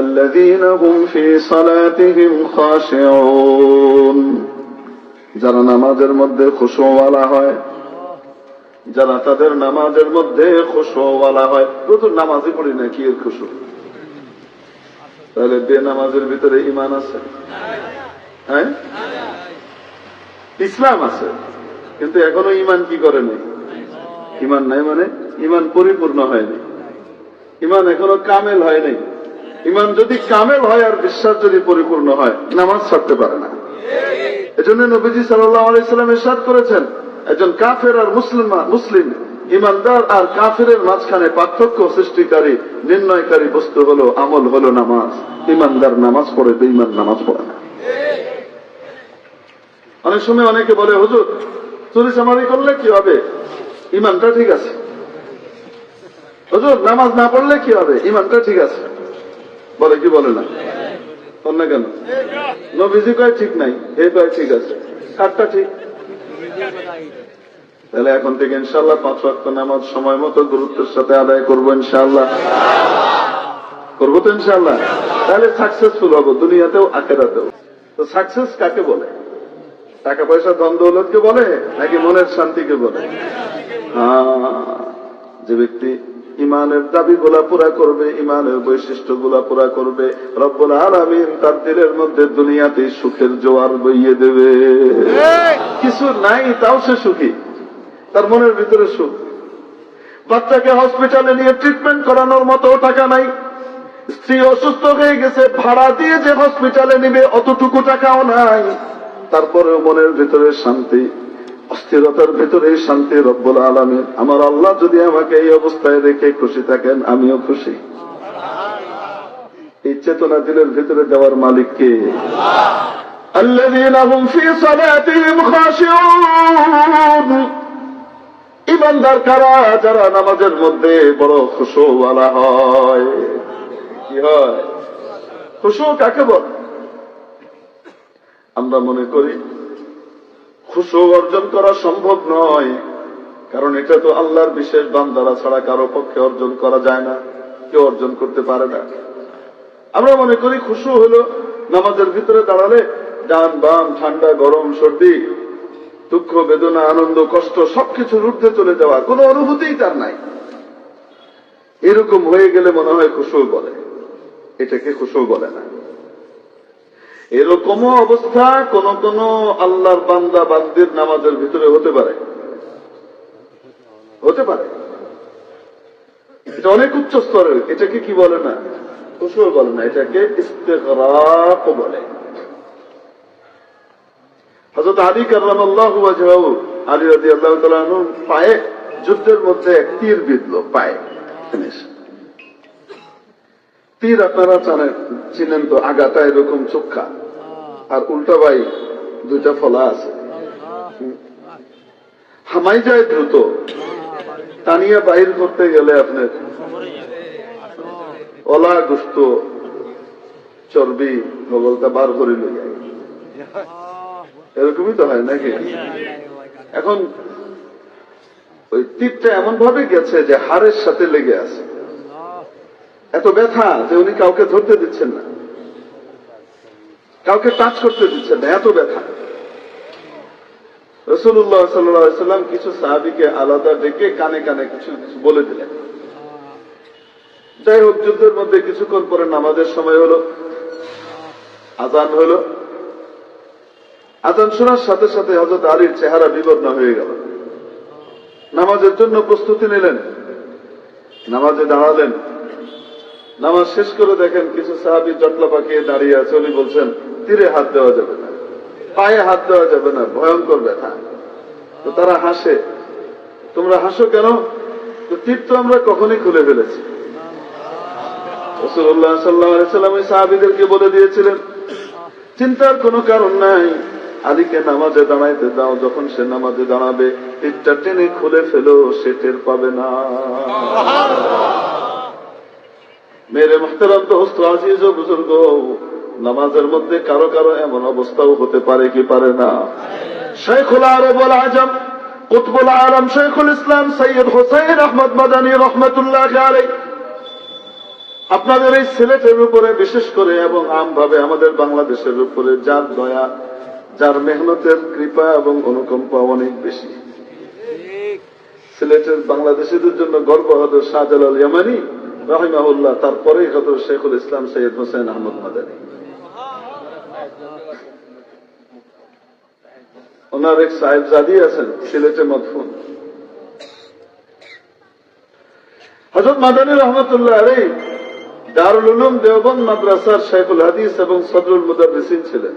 আল্লাযীনা হুম ফী সালাতিহিম খাশিউন, যারা নামাজের মধ্যে খুশুওয়ালা হয়, যারা তাদের নামাজের মধ্যে খুশুওয়ালা হয়। প্রচুর নামাজই পড়ি না, কি এর খুশু? তাহলে বেনামাজের ভিতরে ঈমান আছে? হ্যাঁ, ইসলাম আছে, কিন্তু এখনো ঈমান কি করে নাই? ঈমান নাই মানে ঈমান পরিপূর্ণ হয়নি, ঈমান এখনো কামেল হয় নাই। ঈমান যদি কামেল হয় আর বিশ্বাস যদি পরিপূর্ণ হয়, নামাজ ছাড়তে পারে না। এজন্য নবীজি সাল্লাল্লাহু আলাইহি সাল্লাম ইরশাদ করেছেন, একজন কাফের আর মুসলিম, ঈমানদার আর কাফেরের মাঝখানে পার্থক্য সৃষ্টিকারী, নির্ণয়কারী বস্তু হলো আমল, হলো নামাজ। ঈমানদার নামাজ পড়ে, বেঈমান নামাজ পড়ে না। অনেক সময় অনেকে বলে, হুজুর চুরি চামারি করলে কি হবে? ঈমানটা ঠিক আছে। হুজুর নামাজ না পড়লে কি হবে? ঈমানটা ঠিক আছে। বলে কি বলে না? বল না কেন? নবীজি কয় ঠিক নাই, এ কয় ঠিক আছে। কারটা ঠিক? তাহলে এখন থেকে ইনশাআল্লাহ 5 ওয়াক্ত নামাজ সময় মতো গুরুত্বের সাথে আদায় করবো ইনশাআল্লাহ। করবো তো ইনশাআল্লাহ। তাহলে সাকসেসফুল হবো দুনিয়াতেও আখিরাতেও। তো সাকসেস কাকে বলে? টাকা পয়সা ধন দৌলতকে বলে নাকি মনের শান্তিকে বলে? যে ব্যক্তি ঈমানের দাবিগুলা পুরা করবে, ঈমানের বৈশিষ্ট্যগুলা পুরা করবে, রব্বুল আলামিন তার দিলের মধ্যে দুনিয়াতে সুখের জোয়ার বইয়ে দেবে। কিছু নাই তাও সে সুখী, তার মনের ভিতরে সুখ। বাচ্চাকে হসপিটালে নিয়ে ট্রিটমেন্ট করানোর মতো টাকা নাই, স্ত্রী অসুস্থ হয়ে গেছে, ভাড়া দিয়ে যে হসপিটালে নিবে অতটুকু টাকাও নাই, তারপরেও মনের ভিতরে শান্তি, অস্থিরতার ভিতরে শান্তি। রব্বুল আলামিন, আমার আল্লাহ যদি আমাকে এই অবস্থায় রেখে খুশি থাকেন, আমিও খুশি। এই চেতনা দিলের ভিতরে দেওয়ার মালিক কে? আল্লাযীনা হুম ফী সালাতিহিম খাশিউন। ঈমানদার কারা? যারা নামাজের মধ্যে বড় খুশুওয়ালা হয়। কি হয়? খুশু কাকে বলে? আমরা মনে করি খুশু অর্জন করা সম্ভব নয়, কারণ এটা তো আল্লাহর বিশেষ বান্দারা ছাড়া কারো পক্ষে অর্জন করা যায় না, কেউ অর্জন করতে পারে না। আমরা মনে করি খুশু হলো নামাজের ভিতরে দাঁড়ালে ডান বাম, ঠান্ডা গরম, সর্দি, দুঃখ বেদনা, আনন্দ কষ্ট সবকিছুর ঊর্ধ্বে চলে যাওয়া, কোনো অনুভূতিই তার নাই। এরকম হয়ে গেলে মনে হয় খুশু বলে, এটাকে খুশু বলে না। এরকম অবস্থা কোন কোন আল্লাহর বান্দা বান্দির নামাজের ভিতরে হতে পারে, হতে পারে। এটা অনেক উচ্চ স্তরের, এটাকে কি বলে না? খুশু বলে না, এটাকে ইস্তেগরাক বলে। হযরত আলী কাররামাল্লাহু ওয়াজহাহু, আলী রাদিয়াল্লাহু তাআলা আনহু পায়ে যুদ্ধের মধ্যে এক তীর বিঁধল পায়ে। তীর আপনারা চিনেন তো, আগাটা এরকম চোখা আর উল্টা ভাই দুইটা ফলা আছে, হামাই যায় দ্রুত, টানিয়া বাহির করতে গেলে আপনার অলা গোস্ত চর্বি ভগলটা বার করে নিয়ে যায়। এরকমই তো হয় নাকি? এখন ওই তীরটা এমন ভাবে গেছে যে হাড়ের সাথে লেগে আছে, এত ব্যথা যে উনি কাউকে ধরতে দিচ্ছেন না, কাউকে টাচ করতে দিচ্ছেন না, এত ব্যথা। রাসূলুল্লাহ সাল্লাল্লাহু আলাইহি ওয়াসাল্লাম কিছু সাহাবীকে আলাদা ডেকে কানে কানে কিছু কিছু বলে দিলেন। যাই হোক, যুদ্ধের মধ্যে কিছুক্ষণ পরে নামাজের সময় হলো, আযান হলো। আযান শোনার সাথে সাথে হযরত আলীর চেহারা বিবর্ণ হয়ে গেল। নামাজের জন্য প্রস্তুতি নিলেন, নামাজে দাঁড়ালেন। নামাজ শেষ করে দেখেন কিছু সাহাবী জটলা পাকিয়ে দাঁড়িয়ে আছে। উনি বলছেন, তীরে হাত দেওয়া যাবে না, পায়ে হাত দেওয়া যাবে না, ভয়ঙ্কর ব্যথা। তো তারা হাসে। তোমরা হাসো কেন? তো তীর তো আমরা কখনই খুলে ফেলেছি। রাসূলুল্লাহ সাল্লাল্লাহু আলাইহি ওয়াসাল্লাম ওই সাহাবীদেরকে বলে দিয়েছিলেন, চিন্তার কোনো কারণ নাই, আলীকে নামাজে দাঁড়াইতে দাও, যখন সে নামাজে দাঁড়াবে তীরটা টেনে খুলে ফেলো, সে টের পাবে না। মেরে মুহতারাম দোস্ত, আজিজ ও বুজুর্গ, নামাজের মধ্যে কারো কারো এমন অবস্থাও হতে পারে কি পারে না? শাইখুল আরব ওয়াল আজম, কুতবুল আলম শাইখুল ইসলাম সৈয়দ হুসাইন আহমদ মাদানী রহমতুল্লাহ আলাইহি আপনাদের এই সিলেটের উপরে বিশেষ করে এবং আমভাবে আমাদের বাংলাদেশের উপরে যার দয়া, যার মেহনতের কৃপা এবং অনুকম্পা অনেক বেশি। সিলেটের বাংলাদেশিদের জন্য গর্ব হতো শাহজালাল ইয়ামানি রাহিমাহুল্লাহ, তারপরেই হতো শেখুল ইসলাম সৈয়দ হোসেন আহমদ মাদানী। ওনার এক সাহেবজাদি আছেন সিলেটে মদফুন, হযরত মাদানী রহমতুল্লাহ আলাইহি দারুল উলুম দেওবন্দ মাদ্রাসার শাইখুল হাদিস এবং সদরুল মুদাররিসিন ছিলেন।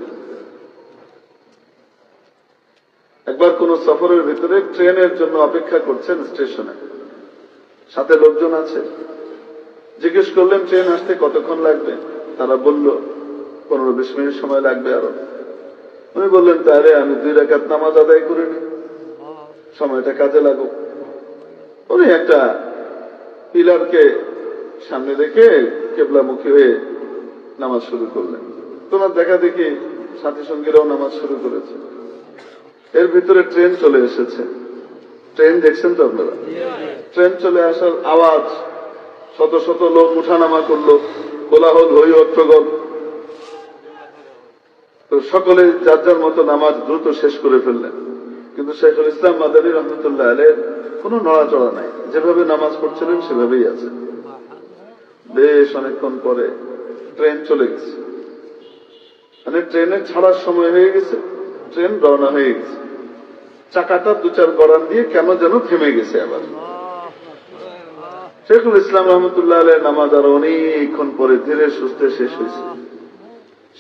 একবার কোন সফরের ভিতরে ট্রেনের জন্য অপেক্ষা করছেন স্টেশনে, সাথে লোকজন আছে। জিজ্ঞেস করলেন ট্রেন আসতে কতক্ষণ লাগবে? তারা বলল 15-20 মিনিট সময় লাগবে আরো। উনি বললেন তাহলে আমি 2 রাকাত নামাজ আদায় করে নি, সময়টা কাজে লাগুক। উনি একটা পিলারকে সামনে রেখে কেবলামুখী হয়ে নামাজ শুরু করলেন। তোমার দেখা দেখি সাথী সঙ্গীরাও নামাজ শুরু করেছে। এর ভিতরে ট্রেন চলে এসেছে। ট্রেন দেখছেন তো আপনারা? ট্রেন চলে আসার আওয়াজ, শত শত লোক উঠানামা করলো, কোলাহল হই হট্টগোল। তো সকলে যার যার মতো নামাজ দ্রুত শেষ করে ফেললেন। কিন্তু শেখুল ইসলাম মাদানী রহমতুল্লাহ আলাইহির কোন নড়াচড়া নাই, যেভাবে নামাজ পড়ছিলেন সেভাবেই আছে। বেশ অনেকক্ষণ পরে ট্রেন চলে গেছে, মানে ট্রেনে ছাড়ার সময় হয়ে গেছে, ট্রেন রওনা হয়ে গেছে। চাকাটা 2-4 গড়ান দিয়ে কেন যেন থেমে গেছে। আবার শেখুল ইসলাম রহমতুল্লাহ আলাইহির নামাজ আর অনেকক্ষণ পরে ধীরে সুস্থে শেষ হয়েছে।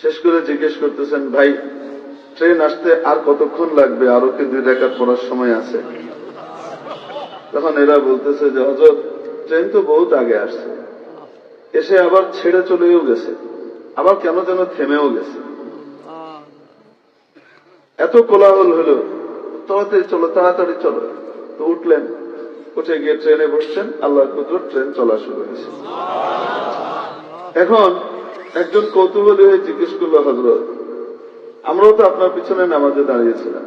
শেষ করে জিজ্ঞেস করতেছেন, ভাই ট্রেন আসতে আর কতক্ষণ লাগবে? আরো কি 2 রাকাত পড়ার সময় আছে? তখন এরা বলতেছে যে হযরত ট্রেন তো বহুত আগে আসছে, এসে আবার ছেড়ে চলেও গেছে, আবার কেন যেন থেমেও গেছে। এত কোলাহল হলো, তাড়াতাড়ি চলো তাড়াতাড়ি চলো। তো উঠলেন, উঠে গিয়ে ট্রেনে বসছেন। আল্লাহর কুদরত ট্রেন চলা শুরু হয়েছে। এখন একজন কৌতূহলী হয়ে জিজ্ঞেস করলো, হযরত আমরাও তো আপনার পিছনে নামাজে দাঁড়িয়েছিলাম,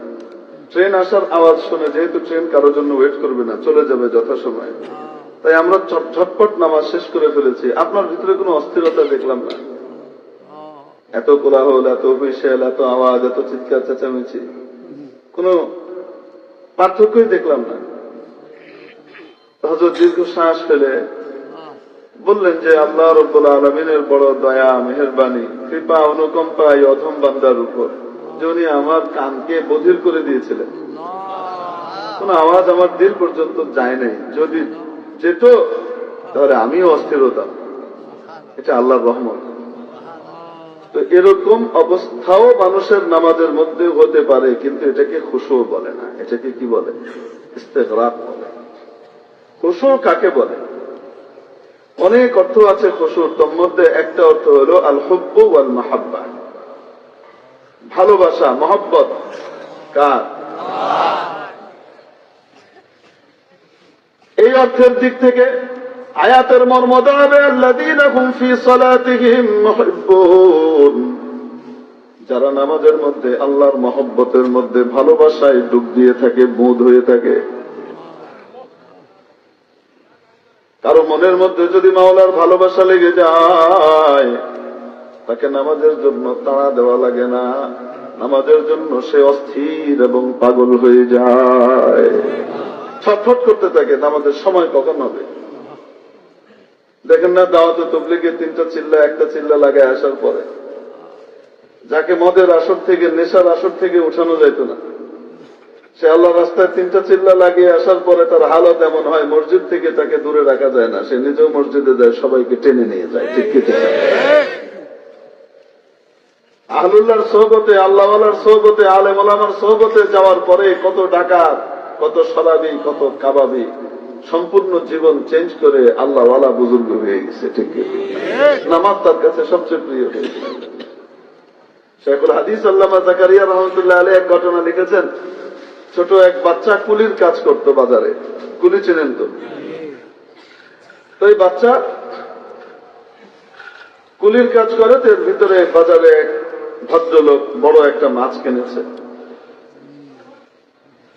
ট্রেন আসার আওয়াজ শুনে যেহেতু ট্রেন কারোর জন্য ওয়েট করবে না, চলে যাবে যথাসময়ে, তাই আমরা ঝটপট নামাজ শেষ করে ফেলেছি। আপনার ভিতরে কোনো অস্থিরতা দেখলাম না, এত কোলাহল, এত হুইসেল, এত আওয়াজ, এত চিৎকার চেঁচামেচি, কোন পার্থক্যই দেখলাম না। হযরত দীর্ঘ শ্বাস ফেলে বললেন যে আল্লাহ রাব্বুল আলামিনের বড় দয়া, মেহেরবানি, কৃপা, অনুকম্পা এই অধম বান্দার উপর, যে উনি আমার কানকে বধির করে দিয়েছিলেন। কোন আওয়াজ আমার দিল পর্যন্ত যায় নাই, যদি যেত তাহলে আমিও অস্থির হতাম। এটা আল্লাহর রহমত। তো এরকম অবস্থাও মানুষের নামাজের মধ্যে হতে পারে, কিন্তু এটাকে খুশু বলে না, এটাকে কি বলে? ইস্তেগরাক বলে। খুশু কাকে বলে? অনেক অর্থ আছে খুশুর, তোর মধ্যে একটা অর্থ হলো আল হুব্বু ওয়াল মাহাব্বা, ভালোবাসা, মহব্বত। কার? এই অর্থের দিক থেকে আয়াতের মর্ম দাঁড়াবে আল্লাযীনা হুম ফী সালাতিহিম মুহিব্বুন, যারা নামাজের মধ্যে আল্লাহর মহব্বতের মধ্যে ভালোবাসায় ডুব দিয়ে থাকে, বোধ হয়ে থাকে। কারো মনের মধ্যে যদি মাওলার ভালোবাসা লেগে যায়, তাকে নামাজের জন্য তাড়া দেওয়া লাগে না, নামাজের জন্য সে অস্থির এবং পাগল হয়ে যায়, ছটফট করতে থাকে নামাজের সময় কখন হবে। দেখেন না দাওয়াতে তাবলীগে 3টা চিল্লা 1টা চিল্লা লাগায় আসার পরে, যাকে মদের আসর থেকে, নেশার আসর থেকে উঠানো যাইত না, সে আল্লাহ রাস্তায় 3টা চিল্লা লাগিয়ে আসার পরে তার হালত এমন হয়, মসজিদ থেকে তাকে দূরে রাখা যায় না, সে নিজেও মসজিদে যায়, সবাইকে টেনে নিয়ে যায়। ঠিক কি ঠিক? আহলুল্লাহর সোহবতে, আল্লাহওয়ালার সোহবতে, আলেম ওলামার সোহবতে যাওয়ার পরে কত ডাকাত, কত শরাবি, কত কাবাবি সম্পূর্ণ জীবন চেঞ্জ করে আল্লাহওয়ালা বুজুর্গ হয়ে গেছে। ঠিক কি? নামাজ তার কাছে সবচেয়ে প্রিয় হয়ে গেছে। শেখুল হাদিস আল্লামা জাকারিয়া রহমতুল্লাহ আলাইহি এক ঘটনা লিখেছেন। ছোট এক বাচ্চা কুলির কাজ করত বাজারে, কুলি চেনেন তো? এই বাচ্চা কুলির কাজ করে, এর ভিতরে বাজারে এক ভদ্রলোক বড় একটা মাছ কিনেছে।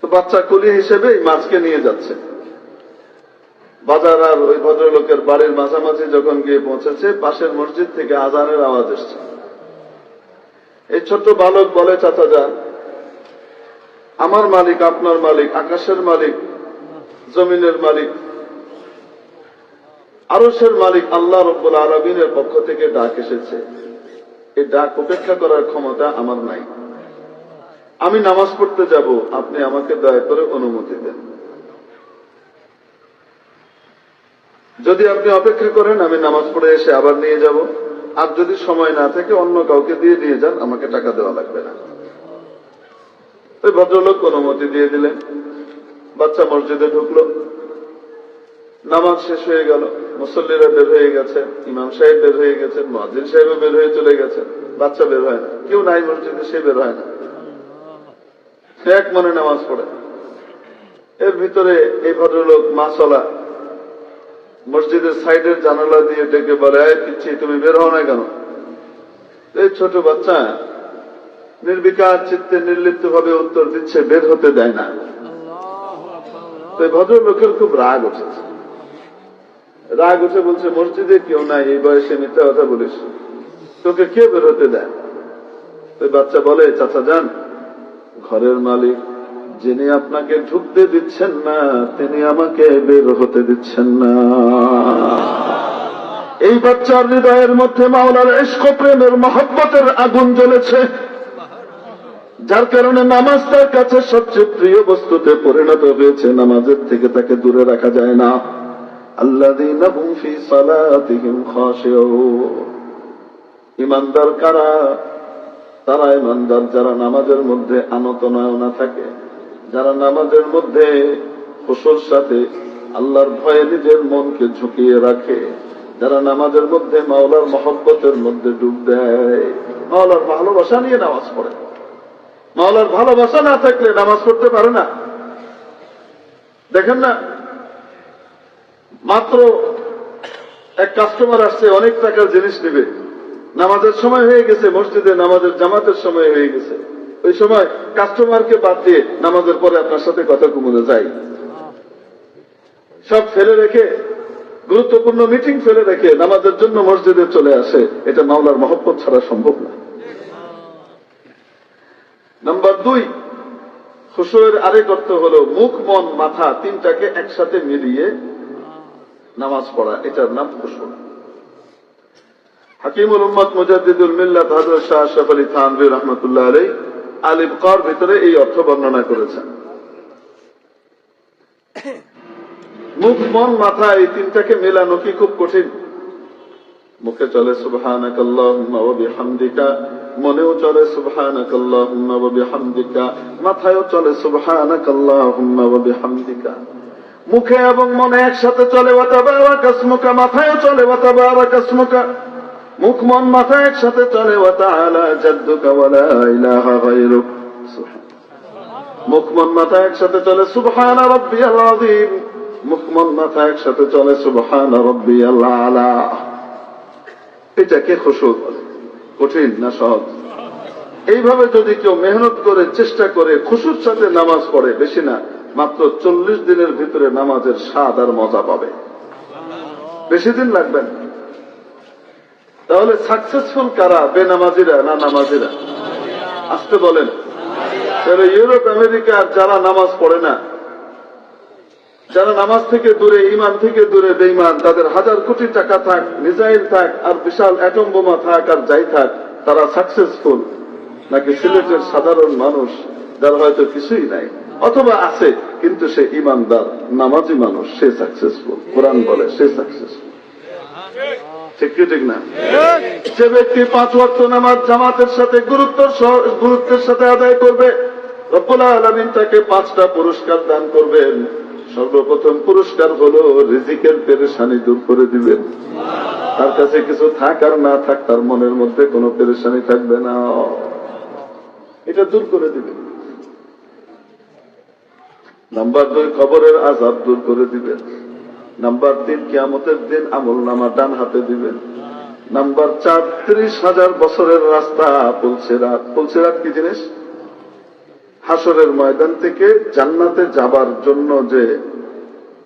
তো বাচ্চা কুলি হিসেবে এই মাছকে নিয়ে যাচ্ছে। বাজার আর ওই ভদ্রলোকের বাড়ির মাঝামাঝি যখন গিয়ে পৌঁছেছে, পাশের মসজিদ থেকে আজানের আওয়াজ এসছে। এই ছোট্ট বালক বলে, চাচা যান, আমার মালিক, আপনার মালিক, আকাশের মালিক, জমিনের মালিক, আরশের মালিক আল্লাহ রব্বুল আলামিনের পক্ষ থেকে ডাক এসেছে। এই ডাক উপেক্ষা করার ক্ষমতা আমার নাই। আমি নামাজ পড়তে যাব, আপনি আমাকে দয়া করে অনুমতি দেন। যদি আপনি অপেক্ষা করেন, আমি নামাজ পড়ে এসে আবার নিয়ে যাব। আর যদি সময় না থাকে, অন্য কাউকে দিয়ে দিয়ে যান, আমাকে টাকা দেওয়া লাগবে না। ওই ভদ্রলোক অনুমতি দিয়ে দিলেন। বাচ্চা মসজিদে ঢুকলো, নামাজ শেষ হয়ে গেল, মুসল্লিরা বের হয়ে গেছে, ইমাম সাহেব বের হয়ে গেছেন, মুয়াজ্জিন সাহেব বের হয়ে চলে গেছেন, বাচ্চা বের হয় না। কেউ নাই মসজিদে, সে বের হয় না, সে এক মনে নামাজ পড়ে। এর ভিতরে এই ভদ্রলোক মাসলা মসজিদের সাইডের জানালা দিয়ে ডেকে বলে, পিচ্ছি তুমি বের হও না কেন? এই ছোট বাচ্চা নির্বিকার চিত্তে নির্লিপ্ত ভাবে উত্তর দিচ্ছে, বের হতে দেয় না। তো এই ভদ্রলোকের খুব রাগ উঠেছে। রাগ উঠে বলছে, মসজিদে কেউ নাই, এই বয়সে মিথ্যা কথা বলিস, তোকে কে বের হতে দেয়? ওই বাচ্চা বলে, চাচা যান, ঘরের মালিক যিনি আপনাকে ঢুকতে দিচ্ছেন না, তিনি আমাকে বের হতে দিচ্ছেন না। এই বাচ্চার হৃদয়ের মধ্যে মাওলার ইশক প্রেমের মহব্বতের আগুন জ্বলেছে, যার কারণে নামাজ তার কাছে সবচেয়ে প্রিয় বস্তুতে পরিণত হয়েছে। নামাজের থেকে তাকে দূরে রাখা যায় না। আল্লাযীনা হুম ফী সালাতিহিম খাশিউন। ঈমানদার কারা? তারা ঈমানদার যারা নামাজের মধ্যে আনত নয়না থাকে, যারা নামাজের মধ্যে খুশুর সাথে আল্লাহর ভয়ে নিজের মনকে ঝুঁকিয়ে রাখে, যারা নামাজের মধ্যে মাওলার মহব্বতের মধ্যে ডুব দেয়, মাওলার ভালোবাসা নিয়ে নামাজ পড়ে। মাওলার ভালোবাসা না থাকলে নামাজ পড়তে পারে না। দেখেন না, মাত্র এক কাস্টমার আসছে, অনেক টাকার জিনিস নেবে, নামাজের সময় হয়ে গেছে, মসজিদে নামাজের জামাতের সময় হয়ে গেছে। ওই সময় কাস্টমারকে বাদ দিয়ে নামাজের পরে আপনার সাথে কথা কমনে যায়, সব ফেলে রেখে, গুরুত্বপূর্ণ মিটিং ফেলে রেখে নামাজের জন্য মসজিদে চলে আসে। এটা মাওলার মহব্বত ছাড়া সম্ভব না। নাম্বার 2, খুশুয়ের আরেক অর্থ হলো মুখ, মন, মাথা তিনটাকে একসাথে মিলিয়ে নামাজ পড়া, এটার নাম খুশু। হাকিমুল উম্মত মুজাদ্দিদুল মিল্লাত হযরত শাহ আশরাফ আলী থানভী রাহমাতুল্লাহ আলাইহি আল ইবকার ভিতরে এই অর্থ বর্ণনা করেছেন। মুখ, মন, মাথা এই তিনটাকে মেলানো কি খুব কঠিন? মুখে চলে সুবহানাকাল্লাহুম্মা ওয়া বিহামদিকা, মনেও চলে সুবহানাকাল্লাহুম্মা ওয়া বিহামদিকা, মাথায়ও চলে সুবহানাকাল্লাহুম্মা ওয়া বিহামদিকা। মুখে এবং মনে একসাথে চলে ওয়া তাবারাকা ইসমুকা, মাথায়ও চলে ওয়া তাবারাকা ইসমুকা। মুখ, মন, মাথা একসাথে চলে ওয়া তাআলা জাদ্দুকা ওয়া লা ইলাহা গায়রুক। মুখ, মন, মাথা একসাথে চলে সুবহানা রাব্বিয়াল আযীম। মুখ, মন, মাথা একসাথে চলে সুবহানা রাব্বিয়াল আলা। এটাকে খুশু বলে। কঠিন না সহজ? এইভাবে যদি কেউ মেহনত করে, চেষ্টা করে, খুশুর সাথে নামাজ পড়ে, বেশি না, মাত্র 40 দিনের ভিতরে নামাজের স্বাদ আর মজা পাবে। বেশি দিন লাগবে না। তাহলে সাকসেসফুল কারা? বেনামাজিরা না নামাজিরা? আসতে বলেন। তাহলে ইউরোপ আমেরিকার যারা নামাজ পড়ে না, যারা নামাজ থেকে দূরে, ইমান থেকে দূরে বেঈমান, তাদের হাজার কোটি টাকা থাক, মিসাইল থাক, আর বিশাল অ্যাটম বোমা থাক, আর যাই থাক, তারা সাকসেসফুল? নাকি সিলেটের সাধারণ মানুষ যার হয়তো কিছুই নাই, অথবা আছে কিন্তু সে ইমানদার নামাজি মানুষ, সে সাকসেসফুল? কোরআন বলে সে সাকসেসফুল। ঠিক কি ঠিক না? যে ব্যক্তি 5 ওয়াক্ত নামাজ জামাতের সাথে গুরুত্বের সাথে আদায় করবে, রব্বুল আলামিন তাকে 5টা পুরস্কার দান করবেন। সর্বপ্রথম পুরস্কার হলো রিজিকের পেরেশানি দূর করে দিবেন। তার কাছে কিছু থাক আর না থাক, তার মনের মধ্যে কোনো পেরেশানি থাকবে না, এটা দূর করে দিবেন। নাম্বার 2, কবরের আযাব দূর করে দিবেন। নাম্বার 3, কিয়ামতের দিন আমল নামা ডান হাতে দিবেন। নাম্বার 4, 30,000 বছরের রাস্তা পুলসিরাত। পুলসিরাত কি জিনিস? হাসরের ময়দান থেকে জান্নাতে যাবার জন্য যে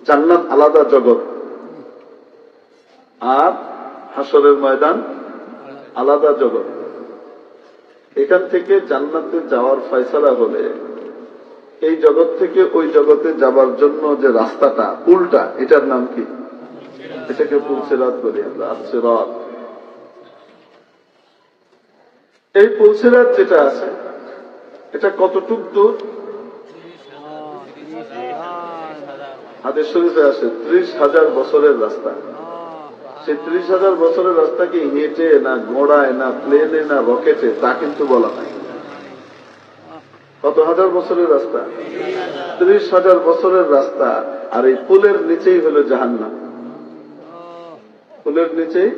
জান্নাত আলাদা জগৎ, আর হাসরের ময়দান আলাদা জগৎ। এখান থেকে জান্নাতে যাওয়ার ফয়সালা হলে এই জগৎ থেকে ওই জগতে যাবার জন্য যে রাস্তাটা উল্টা, এটার নাম কি? এটাকে পুলসিরাত বলি আমরা, সিরাত। এই পুলসিরাত যেটা আছে এটা কতটুক দূর? হাদিস শরীফে আছে 30,000 বছরের রাস্তা। সেই 30,000 বছরের রাস্তা কি হেঁটে না ঘোড়ায় না প্লেনে না রকেটে, তা কিন্তু বলা নাই। কত হাজার বছরের রাস্তা? 30,000 বছরের রাস্তা। আর এই পুলের নিচেই হলো জাহান্নাম, পুলের নিচেই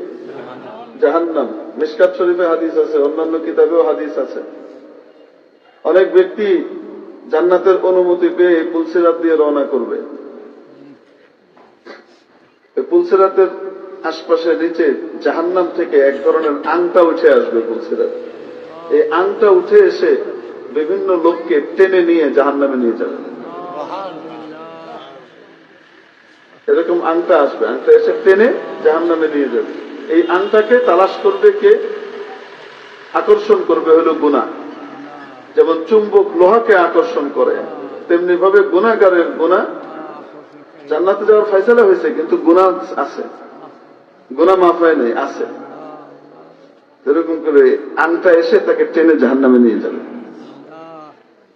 জাহান্নাম। মিশকাত শরীফে হাদিস আছে, অন্যান্য কিতাবেও হাদিস আছে। অনেক ব্যক্তি জান্নাতের অনুমতি পেয়ে পুলসিরাত দিয়ে রওনা করবে। পুলসিরাতের আশপাশে নিচে জাহান্নাম থেকে এক ধরনের আংটা উঠে আসবে পুলসিরাত। এই আংটা উঠে এসে বিভিন্ন লোককে টেনে নিয়ে জাহান্নামে নিয়ে যাবে। এরকম আংটা আসবে, আংটা এসে টেনে জাহান্নামে নিয়ে যাবে। এই আংটাকে তালাশ করবে কে? আকর্ষণ করবে হলো গুনাহ। যেমন চুম্বক লোহাকে আকর্ষণ করে, তেমনি ভাবে গুনাহগারের গুনাহ। জান্নাতে যাওয়ার ফয়সালা হয়েছে কিন্তু গুনাহ আছে, গুনাহ মাফ হয় নাই, আছে। এরকম করে আংটা এসে তাকে টেনে জাহান্নামে নিয়ে যাবে।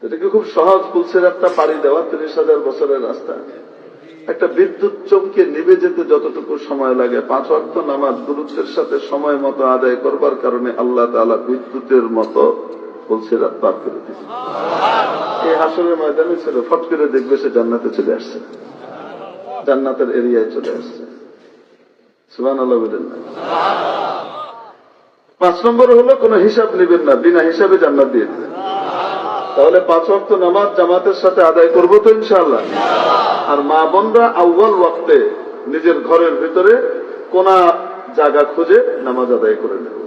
এটাকে খুব সহজ পুলসিরাতটা পাড়ি দেওয়া, 30,000 বছরের রাস্তা। একটা বিদ্যুৎ চমকে নিভে যেতে যতটুকু সময় লাগে, 5 ওয়াক্ত নামাজ গুরুত্বের সাথে সময় মতো আদায় করবার কারণে আল্লাহ তাআলা বিদ্যুতের মতো পুলসিরাত পার করে দিয়েছে। এই হাসরের ময়দানে ছিল, ফট করে দেখবে সে জান্নাতে চলে আসছে, জান্নাতের এরিয়ায় চলে আসছে। সুবহানাল্লাহ বলেন না? 5 নম্বর হলো কোনো হিসাব নেবেন না, বিনা হিসাবে জান্নাত দিয়ে দেবেন। তাহলে 5 ওয়াক্ত নামাজ জামাতের সাথে আদায় করবো তো ইনশাআল্লাহ। আর মা বোনরা আউয়াল ওয়াক্তে নিজের ঘরের ভিতরে কোন জায়গা খুঁজে নামাজ আদায় করে নেব।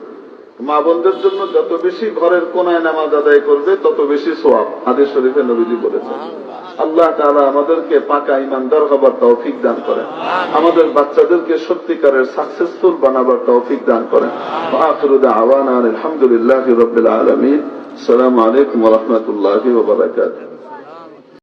মা বোনদের জন্য যত বেশি ঘরের কোনায় নামাজ আদায় করবে তত বেশি সওয়াব, হাদিস শরীফে নবীজি বলেছেন। আল্লাহ তাআলা আমাদেরকে পাকা ঈমানদার হবার তৌফিক দান করেন, আমাদের বাচ্চাদেরকে সত্যিকারের সাকসেসফুল বানাবার তৌফিক দান করেন। আখিরু দাওয়ানা আলহামদুলিল্লাহি রাব্বিল আলামিন। আসসালামু আলাইকুম ওয়া রাহমাতুল্লাহি ওয়া বারাকাতুহু।